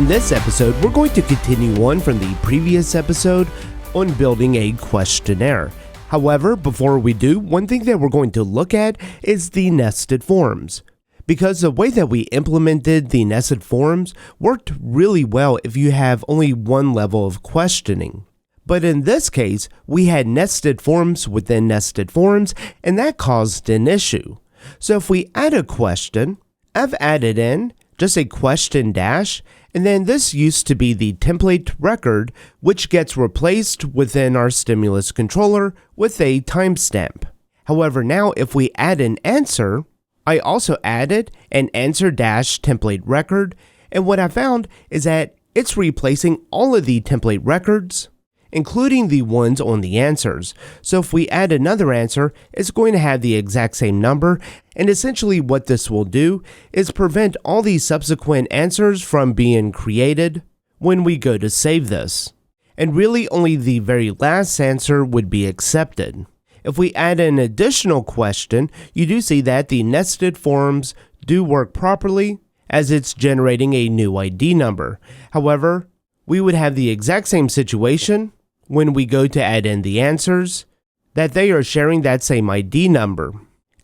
In this episode, we're going to continue on from the previous episode on building a questionnaire. However, before we do, one thing that we're going to look at is the nested forms. Because the way that we implemented the nested forms worked really well if you have only one level of questioning. But in this case, we had nested forms within nested forms, and that caused an issue. So if we add a question, I've added in just a question dash, and then this used to be the template record, which gets replaced within our stimulus controller with a timestamp. However, now if we add an answer, I also added an answer dash template record, and what I found is that it's replacing all of the template records, including the ones on the answers. So if we add another answer, it's going to have the exact same number, and essentially what this will do is prevent all these subsequent answers from being created when we go to save this. And really only the very last answer would be accepted. If we add an additional question, you do see that the nested forms do work properly as it's generating a new ID number. However, we would have the exact same situation when we go to add in the answers, that they are sharing that same ID number.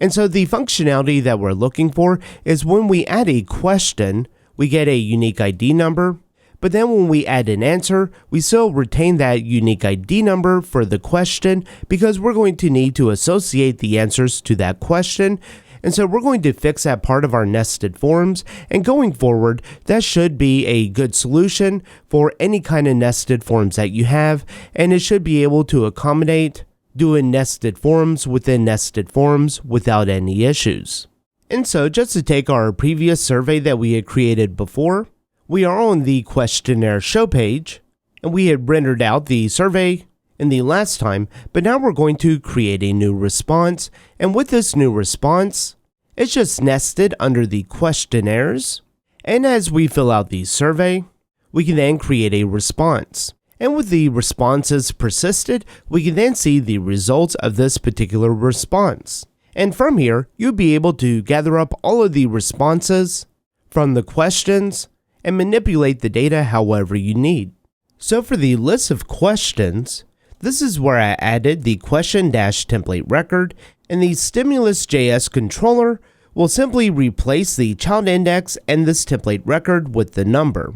And so the functionality that we're looking for is when we add a question, we get a unique ID number, but then when we add an answer, we still retain that unique ID number for the question because we're going to need to associate the answers to that question. And so we're going to fix that part of our nested forms, and going forward, that should be a good solution for any kind of nested forms that you have, and it should be able to accommodate doing nested forms within nested forms without any issues. And so just to take our previous survey that we had created before, we are on the questionnaire show page, and we had rendered out the survey in the last time, but now we're going to create a new response, and with this new response, it's just nested under the questionnaires, and as we fill out the survey, we can then create a response. And with the responses persisted, we can then see the results of this particular response. And from here, you'll be able to gather up all of the responses from the questions and manipulate the data however you need. So for the list of questions, this is where I added the question-template record, and the stimulus.js controller will simply replace the child index and this template record with the number.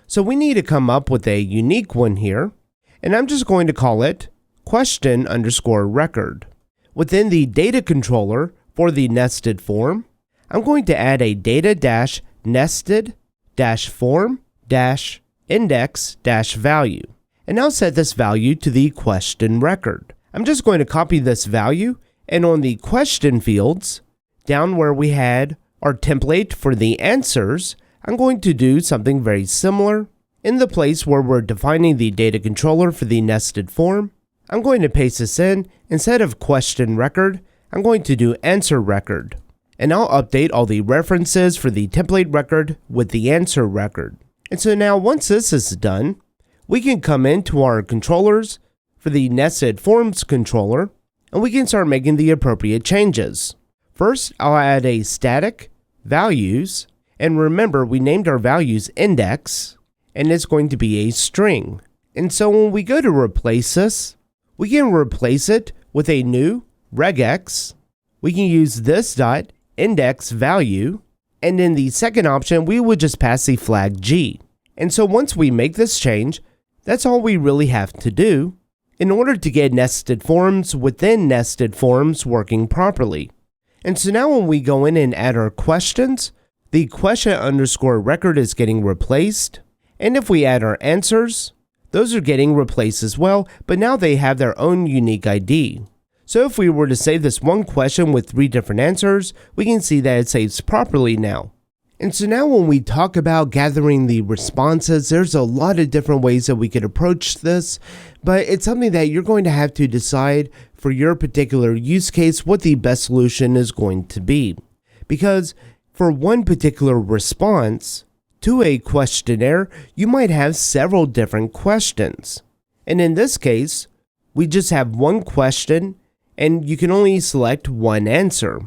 So we need to come up with a unique one here, and I'm just going to call it question_record. Within the data controller for the nested form, I'm going to add a data-nested-form-index-value. And now set this value to the question record. I'm just going to copy this value, and on the question fields, down where we had our template for the answers, I'm going to do something very similar. In the place where we're defining the data controller for the nested form, I'm going to paste this in. Instead of question record, I'm going to do answer record. And I'll update all the references for the template record with the answer record. And so now once this is done, we can come into our controllers for the nested forms controller, and we can start making the appropriate changes. First, I'll add a static values, and remember we named our values index, and it's going to be a string. And so when we go to replace this, we can replace it with a new regex. We can use this dot index value, and in the second option, we would just pass the flag G. And so once we make this change, that's all we really have to do in order to get nested forms within nested forms working properly. And so now when we go in and add our questions, the question_record is getting replaced. And if we add our answers, those are getting replaced as well, but now they have their own unique ID. So if we were to save this one question with 3 different answers, we can see that it saves properly now. And so now when we talk about gathering the responses, there's a lot of different ways that we could approach this, but it's something that you're going to have to decide for your particular use case what the best solution is going to be. Because for one particular response to a questionnaire, you might have several different questions. And in this case, we just have one question and you can only select one answer.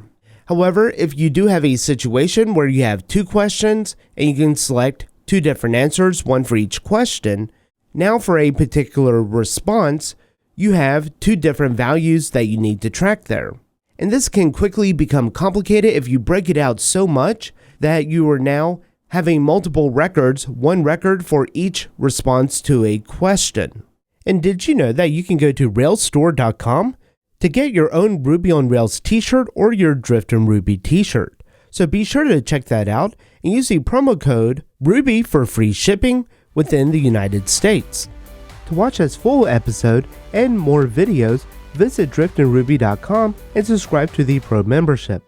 However, if you do have a situation where you have 2 questions and you can select two different answers, one for each question. Now for a particular response, you have two different values that you need to track there. And this can quickly become complicated if you break it out so much that you are now having multiple records, one record for each response to a question. And did you know that you can go to railsstore.com to get your own Ruby on Rails t-shirt or your Drift and Ruby t-shirt? So be sure to check that out and use the promo code RUBY for free shipping within the United States. To watch this full episode and more videos, visit driftandruby.com and subscribe to the Pro membership.